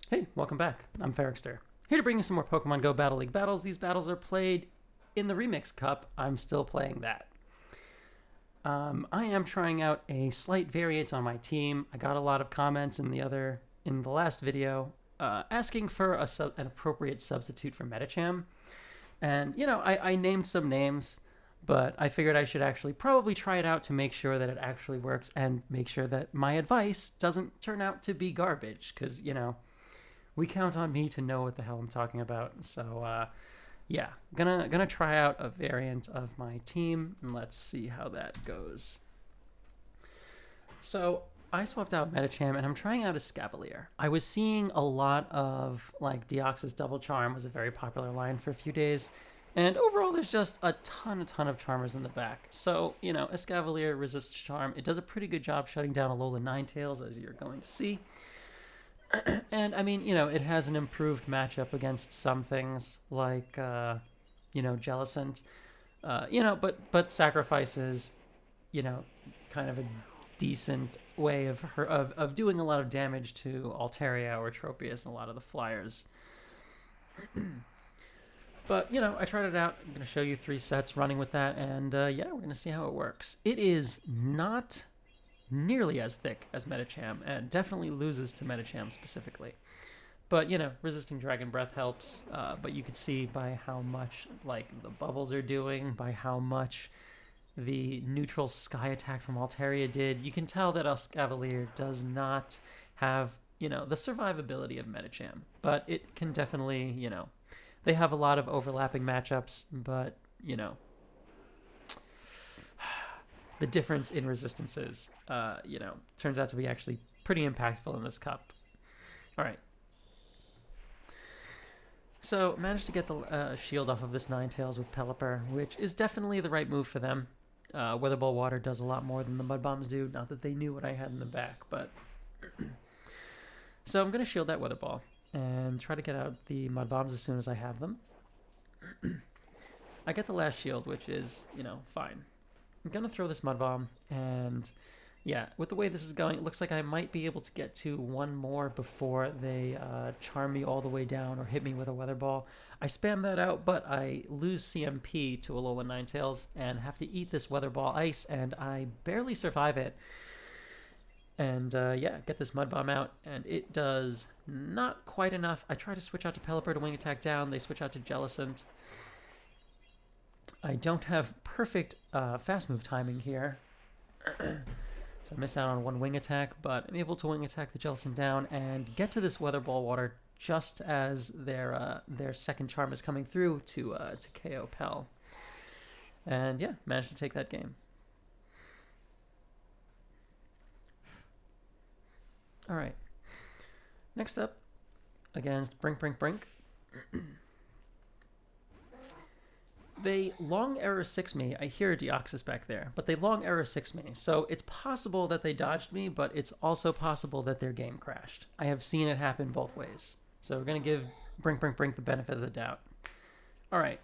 Hey, welcome back. I'm Ferrixter, here to bring you some more Pokemon Go Battle League battles. These battles are played in the Remix Cup. I'm still playing that. I am trying out a slight variant on my team. I got a lot of comments in the last video asking for an appropriate substitute for Medicham. And, I named some names, but I figured I should actually probably try it out to make sure that it actually works and make sure that my advice doesn't turn out to be garbage, because, we count on me to know what the hell I'm talking about. So, yeah, gonna try out a variant of my team, and let's see how that goes. So I swapped out Medicham, and I'm trying out Escavalier. I was seeing a lot of, like, Deoxys Double Charm was a very popular line for a few days, and overall there's just a ton of Charmers in the back. So, Escavalier resists Charm. It does a pretty good job shutting down Alola Ninetales, as you're going to see. And I mean, it has an improved matchup against some things like, Jellicent, but sacrifices, kind of a decent way of doing a lot of damage to Altaria or Tropius and a lot of the flyers. But, I tried it out. I'm going to show you 3 sets running with that, and yeah, we're going to see how it works. It is not nearly as thick as Medicham, and definitely loses to Medicham specifically. But, resisting Dragon Breath helps, but you can see by how much, like, the bubbles are doing, by how much the neutral Sky attack from Altaria did, you can tell that Escavalier does not have, the survivability of Medicham. But it can definitely, they have a lot of overlapping matchups, but, the difference in resistances, turns out to be actually pretty impactful in this cup. All right. So, managed to get the shield off of this Ninetales with Pelipper, which is definitely the right move for them. Weather Ball Water does a lot more than the Mud Bombs do. Not that they knew what I had in the back, but... So I'm going to shield that Weather Ball and try to get out the Mud Bombs as soon as I have them. I get the last shield, which is, fine. I'm going to throw this Mud Bomb, and yeah, with the way this is going, it looks like I might be able to get to one more before they charm me all the way down or hit me with a Weather Ball. I spam that out, but I lose CMP to Alola Ninetales and have to eat this Weather Ball Ice, and I barely survive it. And yeah, get this Mud Bomb out, and it does not quite enough. I try to switch out to Pelipper to Wing Attack down. They switch out to Jellicent. I don't have perfect fast move timing here, so I miss out on one Wing Attack, but I'm able to Wing Attack the Jellicent down and get to this Weather Ball Water just as their second charm is coming through to KO Pel. And yeah, managed to take that game. All right. Next up, against BrnkBrinkBrnk. They long error 6 me. I hear a Deoxys back there, but they long error 6 me. So it's possible that they dodged me, but it's also possible that their game crashed. I have seen it happen both ways. So we're going to give BrnkBrinkBrnk the benefit of the doubt. All right.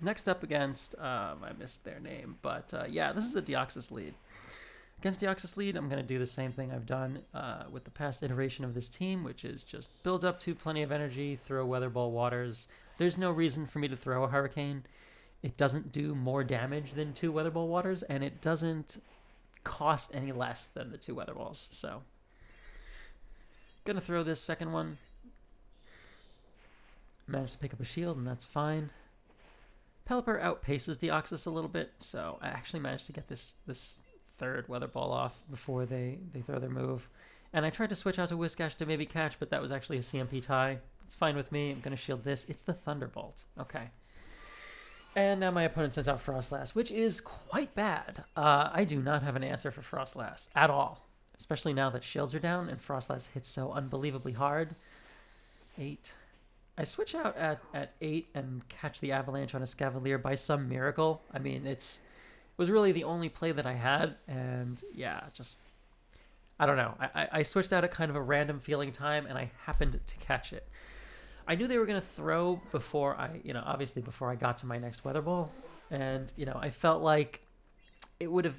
Next up against, I missed their name, but yeah, this is a Deoxys lead. Against Deoxys lead, I'm going to do the same thing I've done with the past iteration of this team, which is just build up to plenty of energy, throw Weather Ball Waters. There's no reason for me to throw a Hurricane. It doesn't do more damage than 2 Weather Ball Waters, and it doesn't cost any less than the 2 Weather Balls. So, gonna throw this second one. Managed to pick up a shield, and that's fine. Pelipper outpaces Deoxys a little bit, so I actually managed to get this third Weather Ball off before they throw their move. And I tried to switch out to Whiscash to maybe catch, but that was actually a CMP tie. It's fine with me. I'm gonna shield this. It's the Thunderbolt. Okay. And now my opponent sends out Frostlass, which is quite bad. I do not have an answer for Frostlass at all, especially now that shields are down and Frostlass hits so unbelievably hard. 8. I switch out at 8 and catch the Avalanche on Escavalier by some miracle. I mean, it was really the only play that I had, and yeah, just, I don't know. I switched out at kind of a random feeling time, and I happened to catch it. I knew they were going to throw before obviously before I got to my next Weather Ball. And, I felt like it would have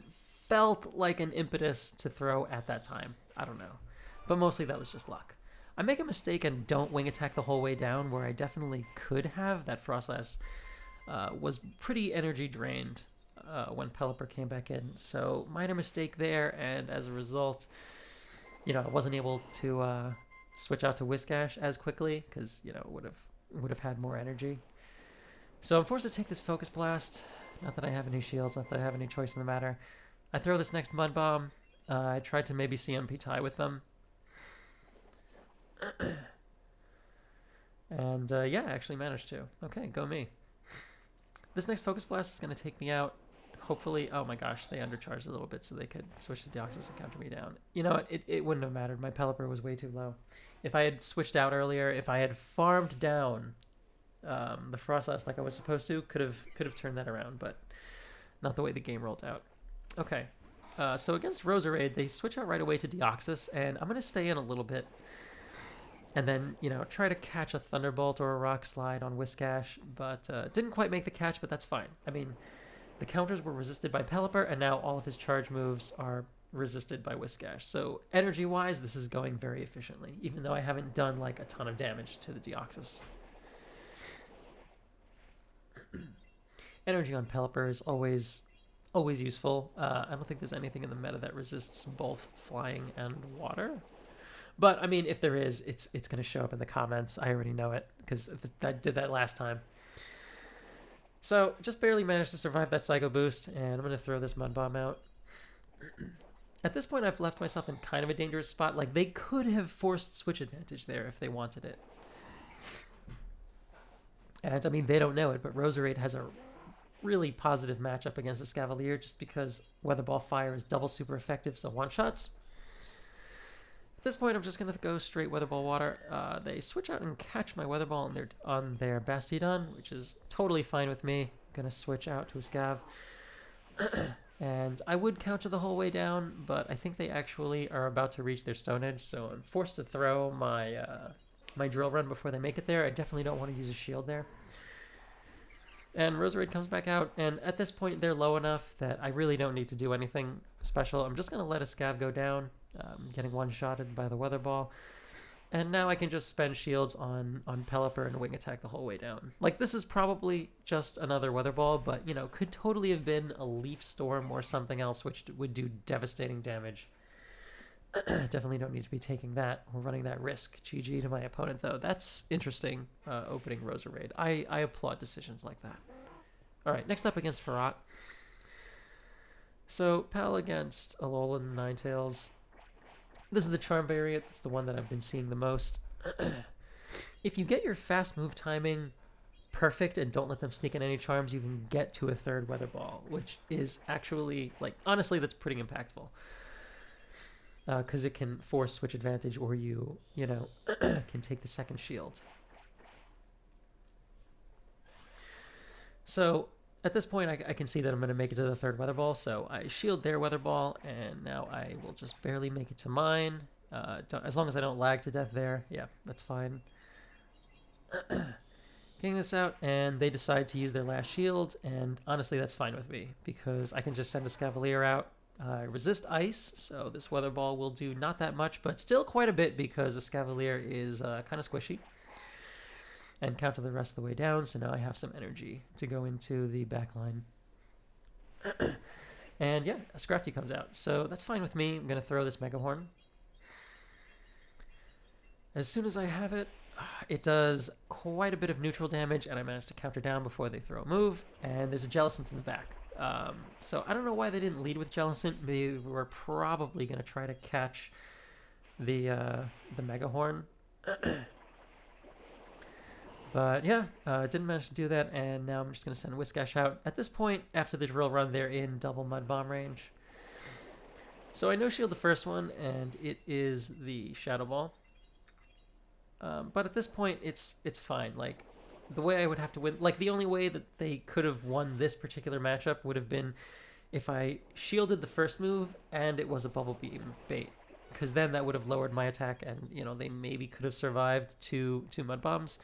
felt like an impetus to throw at that time. I don't know. But mostly that was just luck. I make a mistake and don't wing attack the whole way down, where I definitely could have. That Frostlass was pretty energy drained when Pelipper came back in. So minor mistake there, and as a result, I wasn't able to switch out to Whiscash as quickly because would have had more energy. So I'm forced to take this Focus Blast. Not that I have any shields, not that I have any choice in the matter. I throw this next Mud Bomb. I tried to maybe CMP tie with them. And yeah, I actually managed to. Okay, go me. This next Focus Blast is going to take me out. Hopefully, oh my gosh, they undercharged a little bit so they could switch to Deoxys and counter me down. You know what, it wouldn't have mattered. My Pelipper was way too low. If I had switched out earlier, if I had farmed down the Frostlass like I was supposed to, could have turned that around, but not the way the game rolled out. Okay, so against Roserade, they switch out right away to Deoxys, and I'm going to stay in a little bit and then, try to catch a Thunderbolt or a Rock Slide on Whiscash, but didn't quite make the catch, but that's fine. I mean, the counters were resisted by Pelipper, and now all of his charge moves are resisted by Whiscash. So energy-wise, this is going very efficiently, even though I haven't done like a ton of damage to the Deoxys. Energy on Pelipper is always useful. I don't think there's anything in the meta that resists both flying and water. But I mean, if there is, it's going to show up in the comments. I already know it because that did that last time. So just barely managed to survive that Psycho Boost, and I'm going to throw this Mud Bomb out. At this point, I've left myself in kind of a dangerous spot. Like, they could have forced switch advantage there if they wanted it. And, I mean, they don't know it, but Roserade has a really positive matchup against Escavalier just because Weather Ball Fire is double super effective, so one-shots. At this point, I'm just going to go straight Weather Ball Water. They switch out and catch my Weather Ball on their Bastiodon, which is totally fine with me. I'm going to switch out to a Scav. And I would counter the whole way down, but I think they actually are about to reach their Stone Edge, so I'm forced to throw my my Drill Run before they make it there. I definitely don't want to use a shield there. And Roserade comes back out, and at this point they're low enough that I really don't need to do anything special. I'm just going to let a Scav go down, getting one-shotted by the Weather Ball. And now I can just spend shields on Pelipper and wing attack the whole way down. Like, this is probably just another Weather Ball, but, could totally have been a Leaf Storm or something else which would do devastating damage. Definitely don't need to be taking that or running that risk. GG to my opponent, though. That's interesting, opening Roserade. I applaud decisions like that. All right, next up against Farrat. So, Pal against Alolan Ninetales. This is the Charm variant. It's the one that I've been seeing the most. If you get your fast move timing perfect and don't let them sneak in any charms, you can get to a third Weather Ball, which is actually, like, honestly, that's pretty impactful. Because it can force switch advantage, or you can take the second shield. So at this point, I can see that I'm going to make it to the third Weather Ball, so I shield their Weather Ball, and now I will just barely make it to mine. As long as I don't lag to death there, yeah, that's fine. Getting this out, and they decide to use their last shield, and honestly, that's fine with me, because I can just send a Escavalier out. Resist ice, so this Weather Ball will do not that much, but still quite a bit, because Escavalier is kind of squishy. And counter the rest of the way down, so now I have some energy to go into the back line. And yeah, a Scrafty comes out, so that's fine with me. I'm going to throw this Mega Horn. As soon as I have it, it does quite a bit of neutral damage, and I managed to counter down before they throw a move, and there's a Jellicent in the back. So I don't know why they didn't lead with Jellicent. They were probably going to try to catch the Mega Horn. But yeah, didn't manage to do that, and now I'm just going to send Whiscash out. At this point, after the Drill Run, they're in double Mud Bomb range. So I no-shield the first one, and it is the Shadow Ball. But at this point, it's fine. Like, the way I would have to win... Like, the only way that they could have won this particular matchup would have been if I shielded the first move and it was a Bubble Beam bait. Because then that would have lowered my attack, and, they maybe could have survived two Mud Bombs.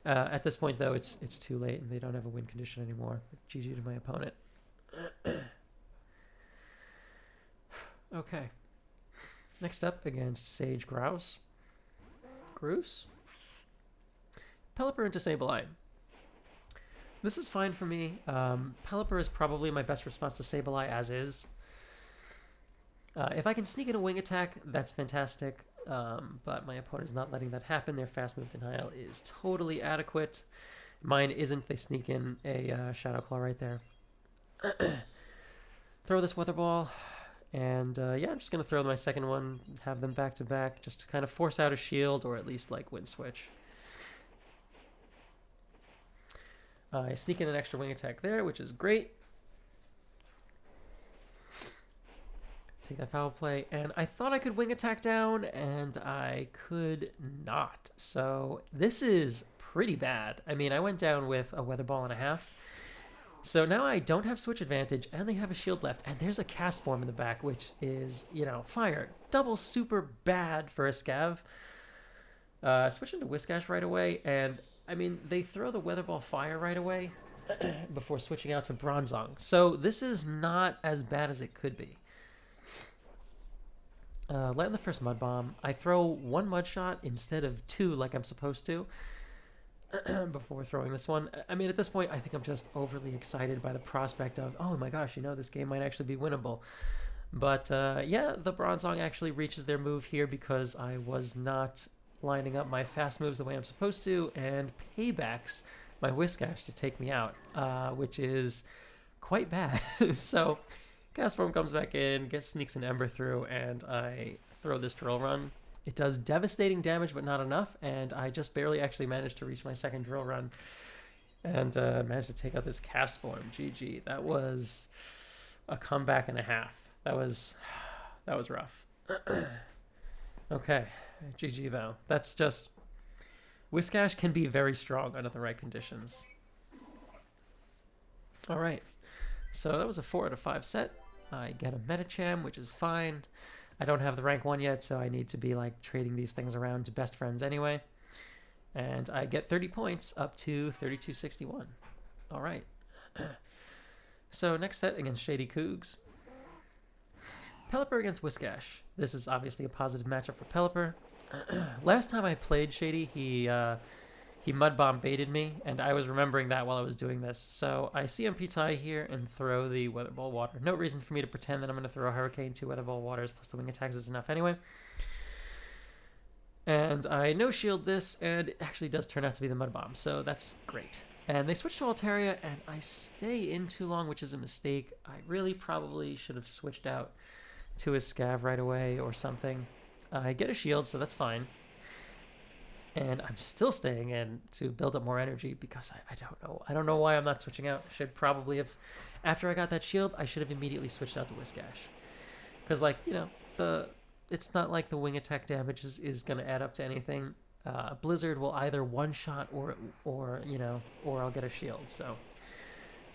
At this point, though, it's too late, and they don't have a win condition anymore. GG to my opponent. Okay. Next up, against Sage Grouse. Groose. Pelipper into Sableye. This is fine for me. Pelipper is probably my best response to Sableye as is. If I can sneak in a wing attack, that's fantastic. But my opponent is not letting that happen. Their fast move denial is totally adequate. Mine isn't. They sneak in a Shadow Claw right there. Throw this Weather Ball. And yeah, I'm just going to throw my second one, have them back to back, just to kind of force out a shield or at least like Wind Switch. I sneak in an extra wing attack there, which is great. Take that foul play, and I thought I could wing attack down, and I could not. So this is pretty bad. I mean, I went down with a Weather Ball and a half. So now I don't have switch advantage, and they have a shield left, and there's a cast form in the back, which is, you know, fire. Double super bad for a Scav. Switch into Whiscash right away, and I mean, they throw the Weather Ball fire right away before switching out to Bronzong. So this is not as bad as it could be. Land the first Mud Bomb. I throw one Mud Shot instead of two like I'm supposed to before throwing this one. I mean, at this point, I think I'm just overly excited by the prospect of, oh my gosh, you know, this game might actually be winnable. But yeah, the Bronzong actually reaches their move here because I was not lining up my fast moves the way I'm supposed to, and paybacks my Whiscash to take me out, which is quite bad. So Cast Form comes back in, sneaks an Ember through, and I throw this Drill Run. It does devastating damage, but not enough, and I just barely actually managed to reach my second Drill Run and managed to take out this Cast Form. GG. That was a comeback and a half. That was rough. Okay. GG though. That's just... Whiscash can be very strong under the right conditions. Alright. So that was a 4 out of 5 set. I get a Metacham, which is fine. I don't have the rank 1 yet, so I need to be like trading these things around to best friends anyway. And I get 30 points up to 3261. Alright. So next set against Shady Cougs. Pelipper against Whiscash. This is obviously a positive matchup for Pelipper. Last time I played Shady, he Mud Bomb baited me, and I was remembering that while I was doing this. So I CMP tie here and throw the Weather Ball Water. No reason for me to pretend that I'm going to throw a Hurricane, 2 Weather Ball Waters, plus the wing attacks is enough anyway. And I no-shield this, and it actually does turn out to be the Mud Bomb, so that's great. And they switch to Altaria, and I stay in too long, which is a mistake. I really probably should have switched out to a Scav right away or something. I get a shield, so that's fine. And I'm still staying in to build up more energy because I don't know. I don't know why I'm not switching out. Should probably have, after I got that shield, I should have immediately switched out to Whiscash. Because, like, you know, it's not like the wing attack damage is going to add up to anything. Blizzard will either one-shot or you know, or I'll get a shield. So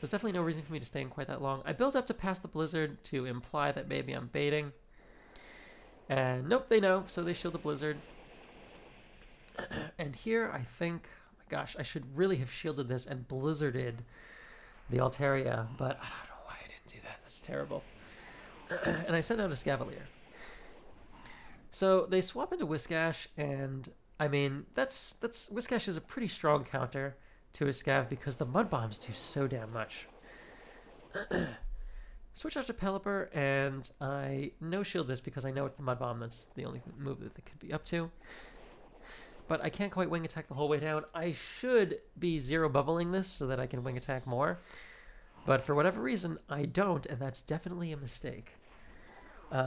there's definitely no reason for me to stay in quite that long. I built up to pass the Blizzard to imply that maybe I'm baiting. And nope, they know, so they shield the Blizzard. And here, I think, oh my gosh, I should really have shielded this and blizzarded the Altaria, but I don't know why I didn't do that. That's terrible. And I sent out Escavalier. So they swap into Whiscash, and I mean, Whiscash is a pretty strong counter to a Scav because the Mud Bombs do so damn much. Switch out to Pelipper, and I no-shield this because I know it's the Mud Bomb. That's the only move that they could be up to. But I can't quite wing attack the whole way down. I should be zero bubbling this so that I can wing attack more. But for whatever reason, I don't, and that's definitely a mistake.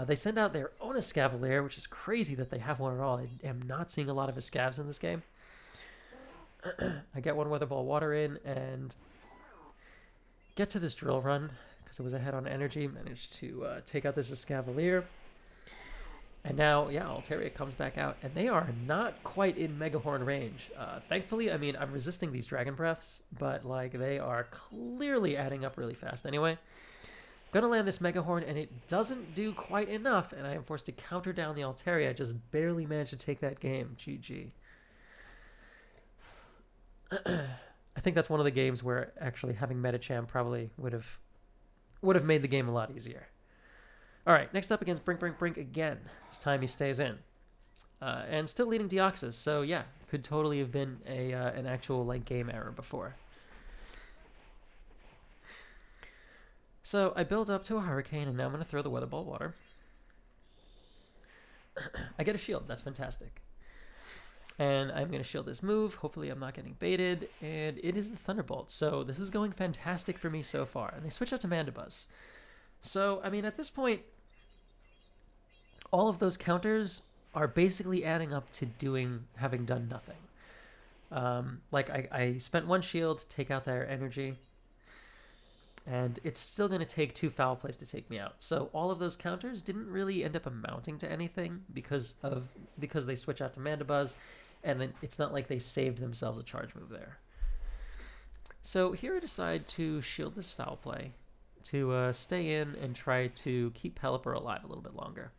They send out their own Escavalier, which is crazy that they have one at all. I am not seeing a lot of Escavs in this game. I get one Weather Ball Water in and get to this Drill Run because it was ahead on energy. Managed to take out this Escavalier. And now, yeah, Altaria comes back out, and they are not quite in Megahorn range. Thankfully, I mean, I'm resisting these Dragon Breaths, but, like, they are clearly adding up really fast anyway. Gonna land this Megahorn, and it doesn't do quite enough, and I am forced to counter down the Altaria. I just barely managed to take that game. GG. I think that's one of the games where actually having Metacham probably would have made the game a lot easier. All right, next up against BrnkBrinkBrnk again. This time he stays in. and still leading deoxys. So yeah, could totally have been an actual like game error before. So I build up to a hurricane, and now I'm going to throw the weather ball water. I get a shield. That's fantastic. And I'm going to shield this move. Hopefully I'm not getting baited. And it is the Thunderbolt. So this is going fantastic for me so far. And they switch out to Mandibuzz. So, I mean, at this point, all of those counters are basically adding up to having done nothing. Like, I spent one shield to take out their energy. And it's still going to take 2 foul plays to take me out. So all of those counters didn't really end up amounting to anything because they switch out to Mandibuzz, and it's not like they saved themselves a charge move there. So here I decide to shield this foul play to stay in and try to keep Pelipper alive a little bit longer.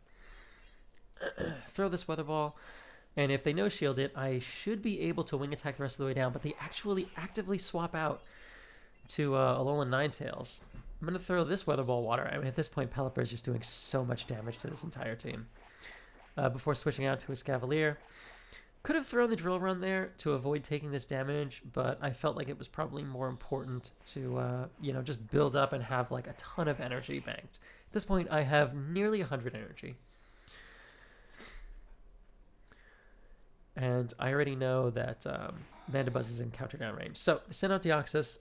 Throw this weather ball, and if they no shield it, I should be able to wing attack the rest of the way down, but they actually actively swap out to Alolan Ninetales. I'm going to throw this Weather Ball water. I mean, at this point, Pelipper is just doing so much damage to this entire team. Before switching out to Escavalier. Could have thrown the Drill Run there to avoid taking this damage, but I felt like it was probably more important to, just build up and have like a ton of energy banked. At this point, I have nearly 100 energy. And I already know that Mandibuzz is in counter down range. So send out Deoxys.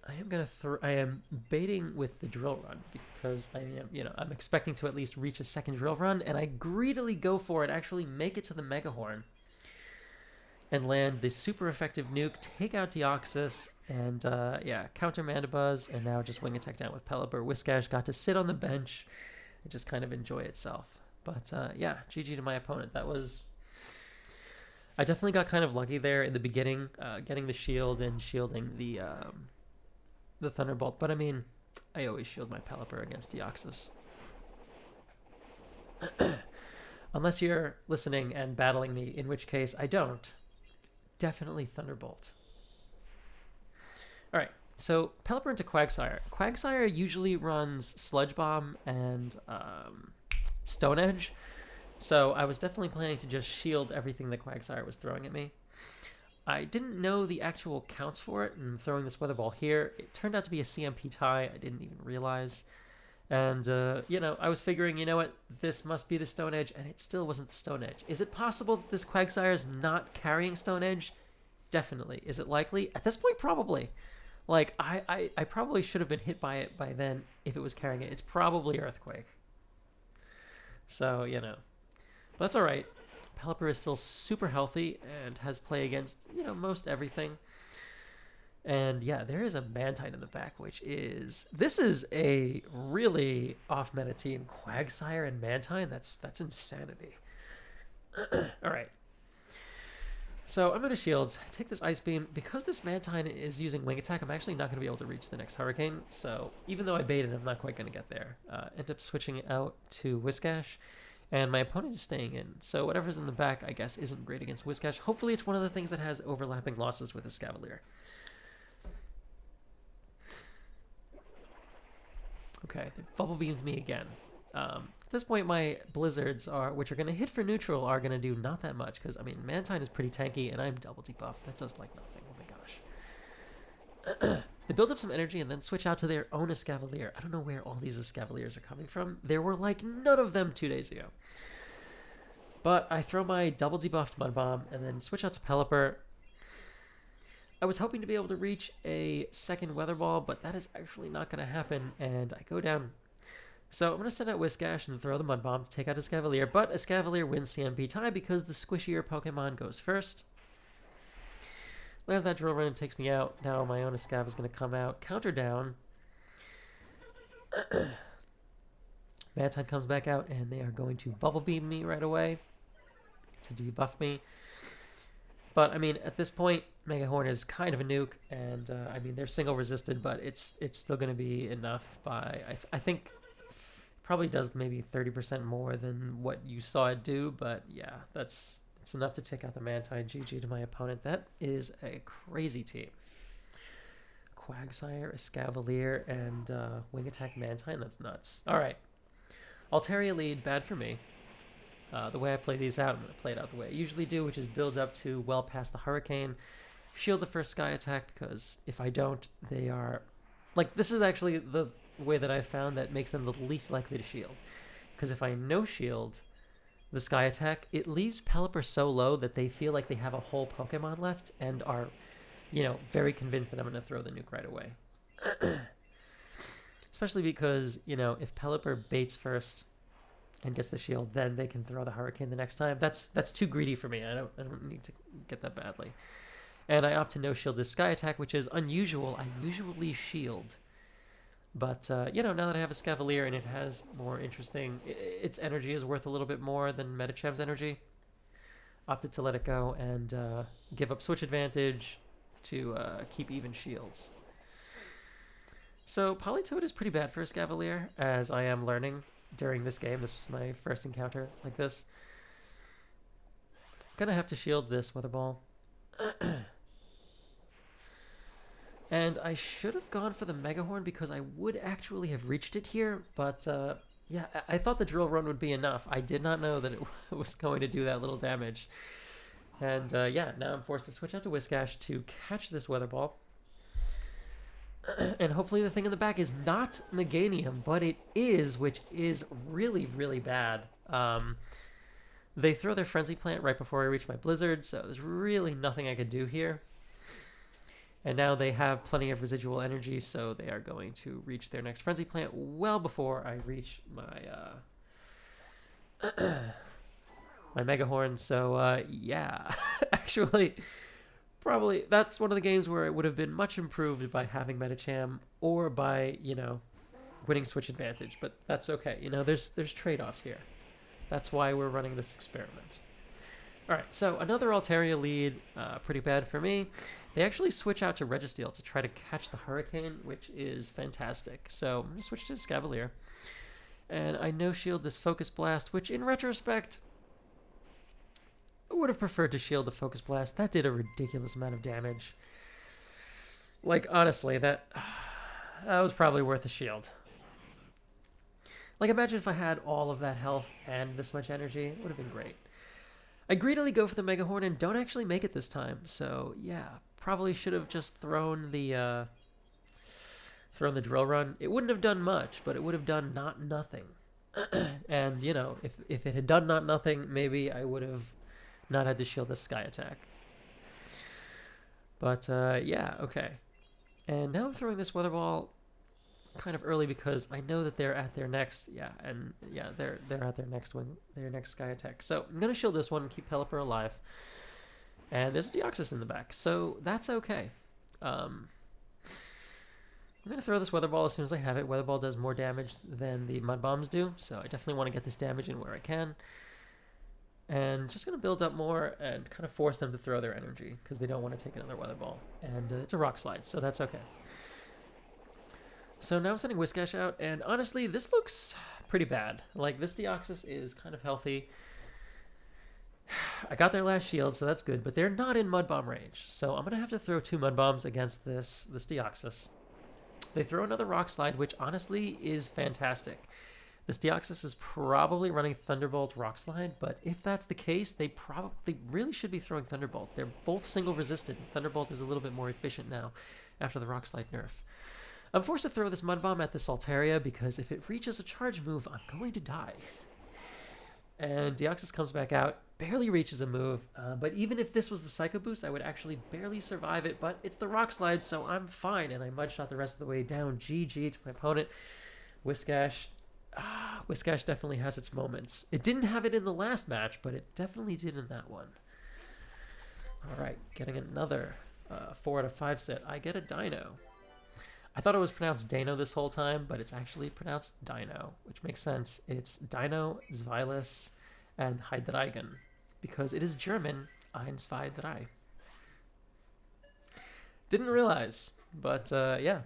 I am baiting with the Drill Run because I'm expecting to at least reach a second Drill Run, and I greedily go for it, actually make it to the Mega Horn, and land the super effective nuke, take out Deoxys, and counter Mandibuzz, and now just wing attack down with Pelipper. Whiscash got to sit on the bench and just kind of enjoy itself. But GG to my opponent. I definitely got kind of lucky there in the beginning, getting the shield and shielding the Thunderbolt. But I mean, I always shield my Pelipper against Deoxys. Unless you're listening and battling me, in which case I don't. Definitely Thunderbolt. All right, so Pelipper into Quagsire. Quagsire usually runs Sludge Bomb and Stone Edge. So I was definitely planning to just shield everything that Quagsire was throwing at me. I didn't know the actual counts for it, and throwing this Weather Ball here, it turned out to be a CMP tie. I didn't even realize. And, I was figuring, you know what, this must be the Stone Edge, and it still wasn't the Stone Edge. Is it possible that this Quagsire is not carrying Stone Edge? Definitely. Is it likely? At this point, probably. Like, I probably should have been hit by it by then if it was carrying it. It's probably Earthquake. So, But that's all right. Pelipper is still super healthy and has play against, most everything. And yeah, there is a Mantine in the back, this is a really off-meta team. Quagsire and Mantine, that's insanity. All right. So I'm going to shields, take this Ice Beam. Because this Mantine is using Wing Attack, I'm actually not going to be able to reach the next Hurricane. So even though I baited, I'm not quite going to get there. End up switching it out to Whiscash. And my opponent is staying in. So whatever's in the back, I guess, isn't great against Whiscash. Hopefully it's one of the things that has overlapping losses with Escavalier. Okay, they Bubble Beamed me again. At this point, my Blizzards, which are going to hit for neutral, are going to do not that much. Because, Mantine is pretty tanky, and I'm double debuffed. That does like nothing. Oh my gosh. They build up some energy and then switch out to their own Escavalier. I don't know where all these Escavaliers are coming from. There were like none of them 2 days ago. But I throw my double debuffed Mud Bomb and then switch out to Pelipper. I was hoping to be able to reach a second Weather Ball, but that is actually not going to happen, and I go down. So I'm going to send out Whiscash and throw the Mud Bomb to take out Escavalier, but Escavalier wins CMP tie because the squishier Pokemon goes first. There's that Drill Run and takes me out. Now my own Escav is going to come out. Counter down. Mantine comes back out, and they are going to Bubble Beam me right away to debuff me. But, at this point, Mega Horn is kind of a nuke, and, they're single resisted, but it's still going to be enough by... I think probably does maybe 30% more than what you saw it do, but, yeah, it's enough to take out the Mantine. GG to my opponent. That is a crazy team. Quagsire, Escavalier, and Wing Attack Mantine. That's nuts. All right. Altaria lead, bad for me. The way I play these out, I'm going to play it out the way I usually do, which is build up to well past the hurricane, shield the first sky attack, because if I don't, they are... Like, this is actually the way that I've found that makes them the least likely to shield. Because if I no shield the sky attack, it leaves Pelipper so low that they feel like they have a whole Pokemon left and are, very convinced that I'm going to throw the nuke right away. Especially because, if Pelipper baits first and gets the shield, then they can throw the hurricane the next time. That's too greedy for me. I don't need to get that badly. And I opt to no shield this sky attack, which is unusual. I usually shield. But, now that I have a Escavalier and it has more interesting... Its energy is worth a little bit more than Medicham's energy. Opted to let it go and give up switch advantage to keep even shields. So Politoed is pretty bad for Escavalier, as I am learning during this game. This was my first encounter like this. Gonna have to shield this Weather Ball. And I should have gone for the Megahorn because I would actually have reached it here, but yeah, I thought the Drill Run would be enough. I did not know that it was going to do that little damage. And yeah, now I'm forced to switch out to Whiscash to catch this Weather Ball. And hopefully the thing in the back is not Meganium, but it is, which is really, really bad. They throw their Frenzy Plant right before I reach my Blizzard, so there's really nothing I could do here. And now they have plenty of residual energy, so they are going to reach their next Frenzy Plant well before I reach my my Megahorn. So yeah, actually, probably that's one of the games where it would have been much improved by having Medicham or by, winning switch advantage. But that's okay. There's trade-offs here. That's why we're running this experiment. All right, so another Altaria lead, pretty bad for me. They actually switch out to Registeel to try to catch the Hurricane, which is fantastic. So I'm going to switch to Escavalier. And I no-shield this Focus Blast, which in retrospect, I would have preferred to shield the Focus Blast. That did a ridiculous amount of damage. Like, honestly, that was probably worth a shield. Like, imagine if I had all of that health and this much energy. It would have been great. I greedily go for the Megahorn and don't actually make it this time. So, yeah, probably should have just thrown the Drill Run. It wouldn't have done much, but it would have done not nothing. And, if it had done not nothing, maybe I would have not had to shield the Sky Attack. But, yeah, okay. And now I'm throwing this Weather Ball kind of early because I know that they're at their next, they're at their next Sky Attack. So I'm gonna shield this one and keep Pelipper alive. And there's Deoxys in the back, so that's okay. I'm gonna throw this Weather Ball as soon as I have it. Weather Ball does more damage than the Mud Bombs do, so I definitely want to get this damage in where I can. And just gonna build up more and kind of force them to throw their energy because they don't want to take another Weather Ball. And it's a Rock Slide, so that's okay. So now I'm sending Whiscash out, and honestly, this looks pretty bad. Like, this Deoxys is kind of healthy. I got their last shield, so that's good, but they're not in Mud Bomb range. So I'm going to have to throw 2 Mud Bombs against this Deoxys. They throw another Rock Slide, which honestly is fantastic. This Deoxys is probably running Thunderbolt Rock Slide, but if that's the case, they really should be throwing Thunderbolt. They're both single resisted. Thunderbolt is a little bit more efficient now after the Rock Slide nerf. I'm forced to throw this Mud Bomb at this Altaria because if it reaches a charge move, I'm going to die. And Deoxys comes back out, barely reaches a move, but even if this was the Psycho Boost, I would actually barely survive it, but it's the Rock Slide, so I'm fine, and I mudshot the rest of the way down. GG to my opponent. Whiscash. Whiscash definitely has its moments. It didn't have it in the last match, but it definitely did in that one. All right, getting another 4 out of 5 set. I get a Dino. I thought it was pronounced Dano this whole time, but it's actually pronounced Dino, which makes sense. It's Dino, Zweilis, and Heidreigen, because it is German, 1, 2, 3. Didn't realize, but yeah.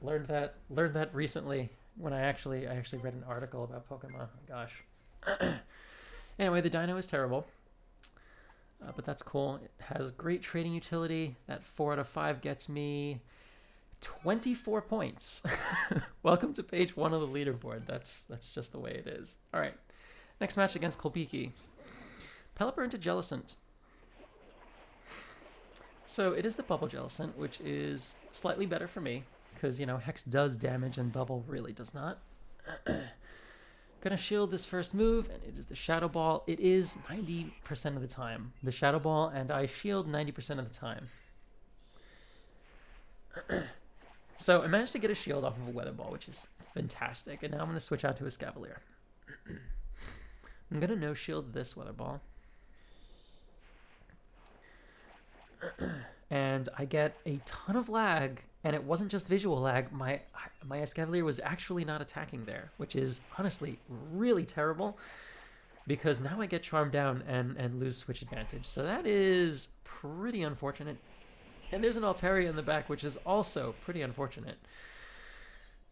Learned that recently when I actually read an article about Pokemon. Oh, gosh. Anyway, the Dino is terrible. But that's cool. It has great trading utility. That 4 out of 5 gets me 24 points. Welcome to page 1 of the leaderboard. That's just the way it is. All right. Next match against Kolbiki. Pelipper into Jellicent. So it is the Bubble Jellicent, which is slightly better for me, because, you know, Hex does damage and Bubble really does not. Gonna shield this first move, and it is the Shadow Ball. It is 90% of the time the Shadow Ball, and I shield 90% of the time. So I managed to get a shield off of a Weather Ball, which is fantastic. And now I'm gonna switch out to a Escavalier. I'm gonna no shield this Weather Ball. And I get a ton of lag, and it wasn't just visual lag. My Escavalier was actually not attacking there, which is honestly really terrible, because now I get Charmed down and lose switch advantage. So that is pretty unfortunate. And there's an Altaria in the back, which is also pretty unfortunate.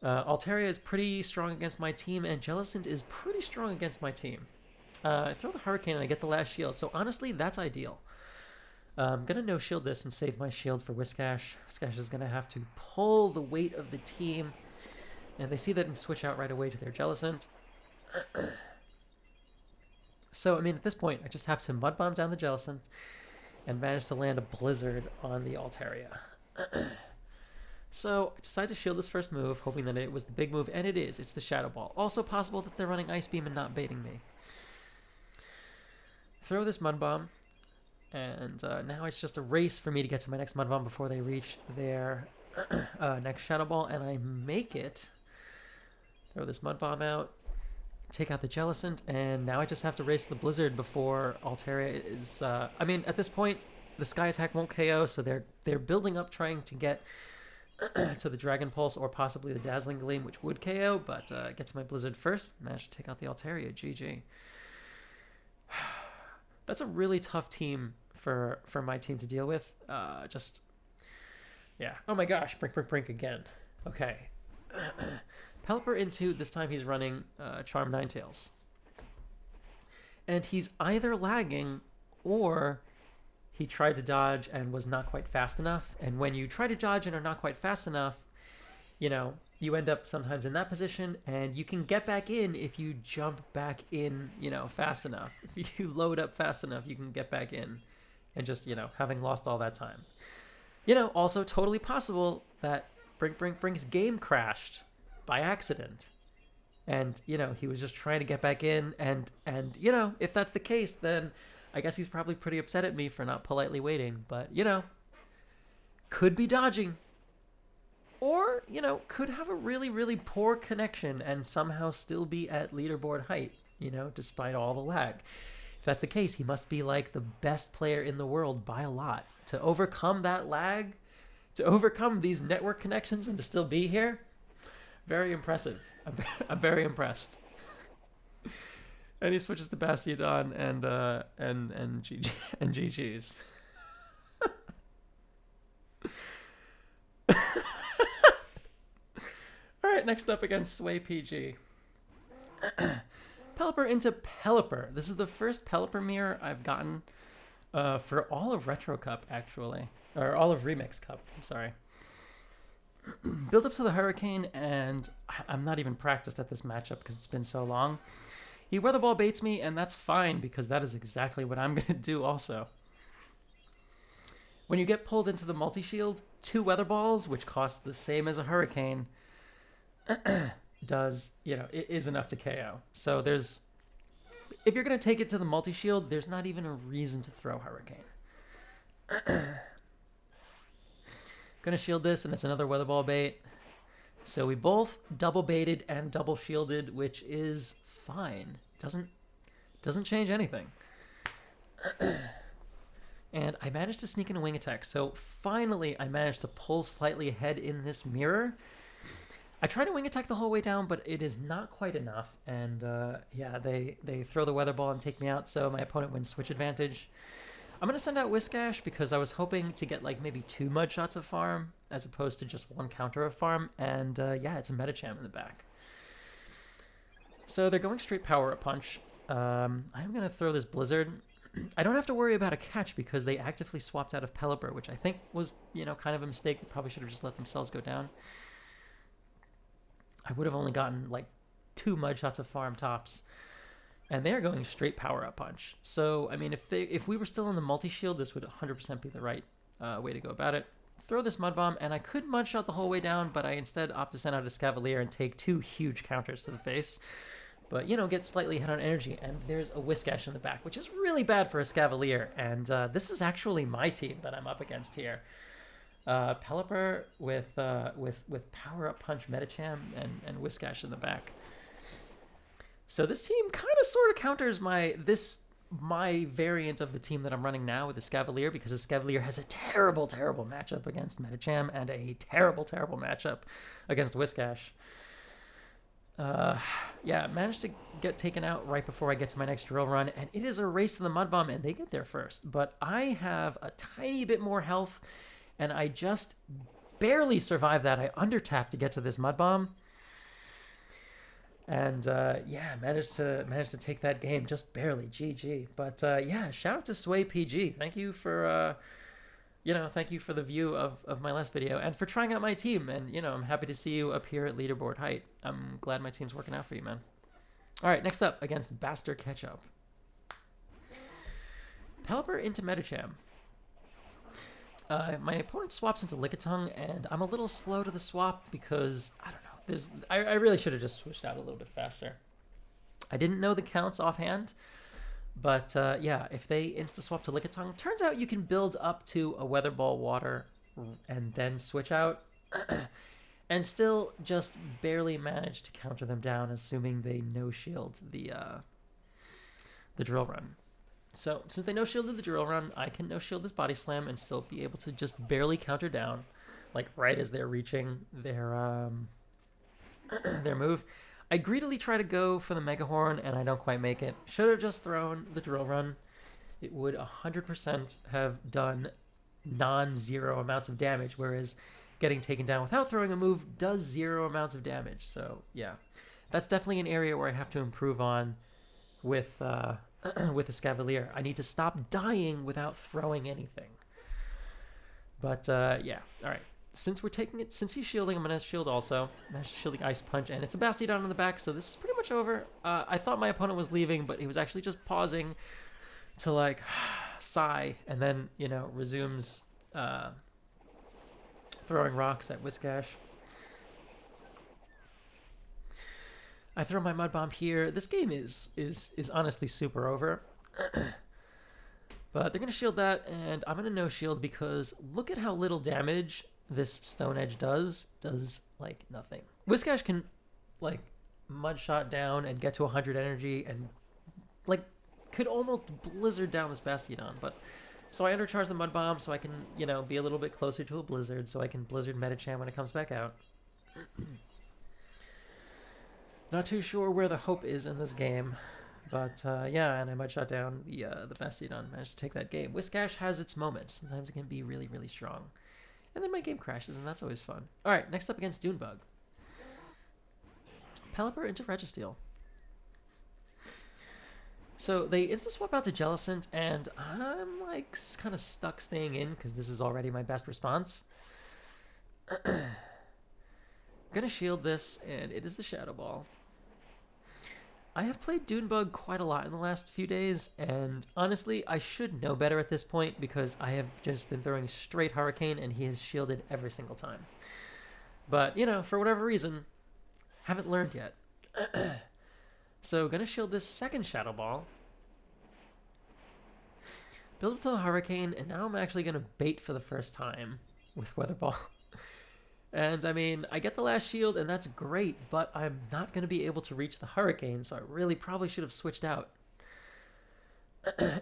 Altaria is pretty strong against my team, and Jellicent is pretty strong against my team. I throw the Hurricane and I get the last shield, so honestly, that's ideal. I'm going to no-shield this and save my shield for Whiscash. Whiscash is going to have to pull the weight of the team, and they see that and switch out right away to their Jellicent. So, I mean, at this point, I just have to Mud Bomb down the Jellicent and manage to land a Blizzard on the Altaria. So, I decide to shield this first move, hoping that it was the big move, and it is. It's the Shadow Ball. Also possible that they're running Ice Beam and not baiting me. Throw this Mud Bomb. And now it's just a race for me to get to my next Mud Bomb before they reach their next Shadow Ball, and I make it. Throw this Mud Bomb out, take out the Jellicent, and now I just have to race the Blizzard before Altaria is... I mean, at this point, the Sky Attack won't KO, so they're building up trying to get to the Dragon Pulse or possibly the Dazzling Gleam, which would KO, but get to my Blizzard first. Managed to take out the Altaria. GG. That's a really tough team for my team to deal with. Yeah. Oh my gosh, Brink again. Okay. Pelipper into, this time he's running Charm Ninetales. And he's either lagging or he tried to dodge and was not quite fast enough. And when you try to dodge and are not quite fast enough, you know, you end up sometimes in that position, and you can get back in if you jump back in, you know, fast enough. If you load up fast enough, you can get back in, and just, you know, having lost all that time. You know, also totally possible that Brink's game crashed by accident. And, you know, he was just trying to get back in, and you know, if that's the case, then I guess he's probably pretty upset at me for not politely waiting. But, you know, could be dodging. Or, you know, could have a really, really poor connection and somehow still be at leaderboard height, you know, despite all the lag. If that's the case, he must be like the best player in the world by a lot. To overcome that lag, to overcome these network connections and to still be here, very impressive. I'm very impressed. And he switches to Bastiodon and GG's. Alright, next up against Sway PG. Pelipper into Pelipper. This is the first Pelipper mirror I've gotten for all of Retro Cup, actually. Or all of Remix Cup, I'm sorry. Build up to the Hurricane, and I'm not even practiced at this matchup because it's been so long. He Weather Ball baits me, and that's fine because that is exactly what I'm going to do also. When you get pulled into the multi-shield, 2 Weather Balls, which cost the same as a Hurricane, does, you know, it is enough to KO. So there's, if you're going to take it to the multi-shield, there's not even a reason to throw Hurricane. Gonna shield this, and it's another Weather Ball bait. So we both double baited and double shielded, which is fine. Doesn't change anything. And I managed to sneak in a wing attack. So finally, I managed to pull slightly ahead in this mirror. I tried to wing attack the whole way down, but it is not quite enough. And yeah, they throw the Weather Ball and take me out, so my opponent wins switch advantage. I'm going to send out Whiscash because I was hoping to get like maybe 2 mud shots of farm as opposed to just 1 counter of farm. And yeah, it's a Metacham in the back. So they're going straight Power Up Punch. I'm going to throw this Blizzard. I don't have to worry about a catch because they actively swapped out of Pelipper, which I think was, you know, kind of a mistake. They probably should have just let themselves go down. I would have only gotten like 2 mud shots of farm tops And they're going straight power-up punch. So, I mean, if we were still in the multi-shield, this would 100% be the right way to go about it. Throw this Mud Bomb, and I could Mud Shot the whole way down, but I instead opt to send out Escavalier and take 2 huge counters to the face. But, you know, get slightly ahead on energy, and there's a Whiscash in the back, which is really bad for Escavalier, and this is actually my team that I'm up against here. Pelipper with power-up punch Medicham and Whiscash in the back. So this team kind of sort of counters my variant of the team that I'm running now with Escavalier, because Escavalier has a terrible, terrible matchup against Medicham and a terrible, terrible matchup against Whiscash. Yeah, managed to get taken out right before I get to my next drill run, and it is a race to the Mud Bomb, and they get there first. But I have a tiny bit more health, and I just barely survived that. I undertapped to get to this Mud Bomb. And yeah, managed to take that game just barely. GG. But yeah, shout out to Sway PG. Thank you for thank you for the view of my last video and for trying out my team. And I'm happy to see you up here at leaderboard height. I'm glad my team's working out for you, man. All right, next up against Bastard Ketchup. Pelipper into Medicham. My opponent swaps into Lickitung, and I'm a little slow to the swap because I don't know. I really should have just switched out a little bit faster. I didn't know the counts offhand, but yeah, if they insta-swap to Lickitung, turns out you can build up to a Weather Ball Water and then switch out, and still just barely manage to counter them down, assuming they no-shield the drill run. So since they no-shielded the drill run, I can no-shield this Body Slam and still be able to just barely counter down, like right as they're reaching their move. I greedily try to go for the Mega Horn, and I don't quite make it. Should have just thrown the drill run. It would 100% have done non-zero amounts of damage, whereas getting taken down without throwing a move does 0 amounts of damage. So yeah, that's definitely an area where I have to improve on with with Escavalier. I need to stop dying without throwing anything. But yeah, all right. Since we're taking it, since he's shielding, I'm going to shield also. Managed to shield the Ice Punch, and it's a Bastiodon in the back, so this is pretty much over. I thought my opponent was leaving, but he was actually just pausing to, like, sigh, and then, resumes throwing rocks at Whiscash. I throw my Mud Bomb here. This game is honestly super over. But they're going to shield that, and I'm going to no-shield because look at how little damage this Stone Edge does like nothing. Whiscash can like Mud Shot down and get to 100 energy and like could almost blizzard down this Bastiodon, but so I undercharge the Mud Bomb so I can be a little bit closer to a blizzard, so I can blizzard Medicham when it comes back out. Not too sure where the hope is in this game, but yeah, and I Mud Shot down the Bastiodon. Managed to take that game. Whiscash has its moments. Sometimes it can be really, really strong. And then my game crashes, and that's always fun. All right, next up against Dunebug. Pelipper into Registeel. So they insta-swap out to Jellicent, and I'm like kind of stuck staying in because this is already my best response. Gonna shield this, and it is the Shadow Ball. I have played Dunebug quite a lot in the last few days, and honestly, I should know better at this point because I have just been throwing straight Hurricane, and he has shielded every single time. But, for whatever reason, haven't learned yet. So, gonna shield this second Shadow Ball. Build up to the Hurricane, and now I'm actually gonna bait for the first time with Weather Ball. And, I mean, I get the last shield, and that's great, but I'm not going to be able to reach the Hurricane, so I really probably should have switched out.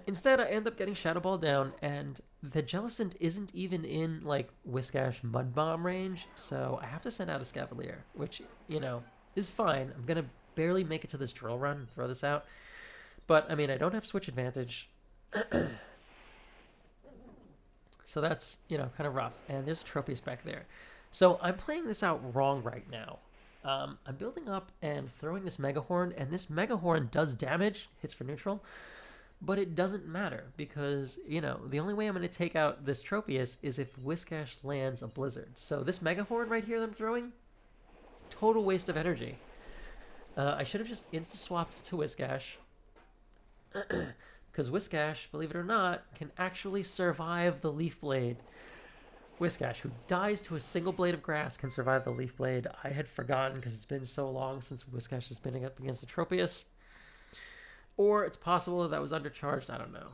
Instead, I end up getting Shadow Ball down, and the Jellicent isn't even in, like, Whiscash Mud Bomb range, so I have to send out Escavalier, which, is fine. I'm going to barely make it to this drill run and throw this out. But, I mean, I don't have switch advantage. So that's, kind of rough. And there's a Tropius back there. So I'm playing this out wrong right now. I'm building up and throwing this Mega Horn, and this Mega Horn does damage, hits for neutral, but it doesn't matter because, the only way I'm going to take out this Tropius is if Whiscash lands a Blizzard. So this Mega Horn right here that I'm throwing, total waste of energy. I should have just insta-swapped to Whiscash, Because Whiscash, believe it or not, can actually survive the Leaf Blade. Whiscash, who dies to a single blade of grass, can survive the Leaf Blade. I had forgotten because it's been so long since Whiscash has been up against Atropius. Or it's possible that was undercharged. I don't know.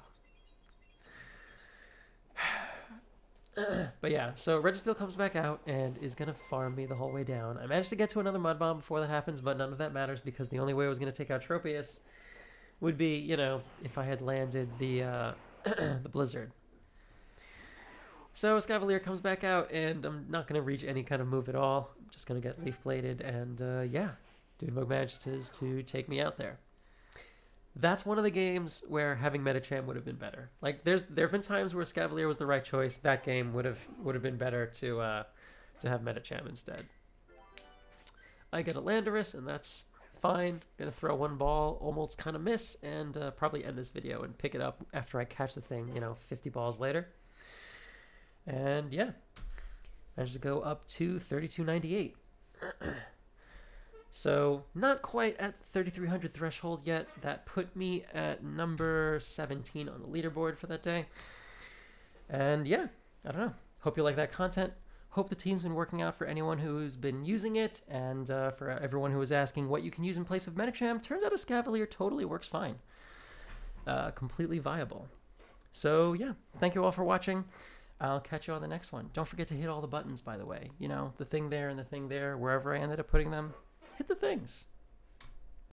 But yeah, so Registeel comes back out and is going to farm me the whole way down. I managed to get to another Mud Bomb before that happens, but none of that matters because the only way I was going to take out Tropius would be, you know, if I had landed the the Blizzard. So Escavalier comes back out, and I'm not going to reach any kind of move at all. I'm just going to get Leaf Bladed, and yeah, Doomog manages to take me out there. That's one of the games where having Medicham would have been better. Like there have been times where Escavalier was the right choice. That game would have been better to have Medicham instead. I get a Landorus, and that's fine. Gonna throw one ball, almost kind of miss, and probably end this video and pick it up after I catch the thing. 50 balls later. And yeah, managed to go up to 3298. So not quite at the 3,300 threshold yet. That put me at number 17 on the leaderboard for that day. And yeah, I don't know. Hope you like that content. Hope the team's been working out for anyone who's been using it. And for everyone who was asking what you can use in place of Medicham, turns out Escavalier totally works fine. Completely viable. So yeah, thank you all for watching. I'll catch you on the next one. Don't forget to hit all the buttons, by the way. The thing there and the thing there, wherever I ended up putting them. Hit the things.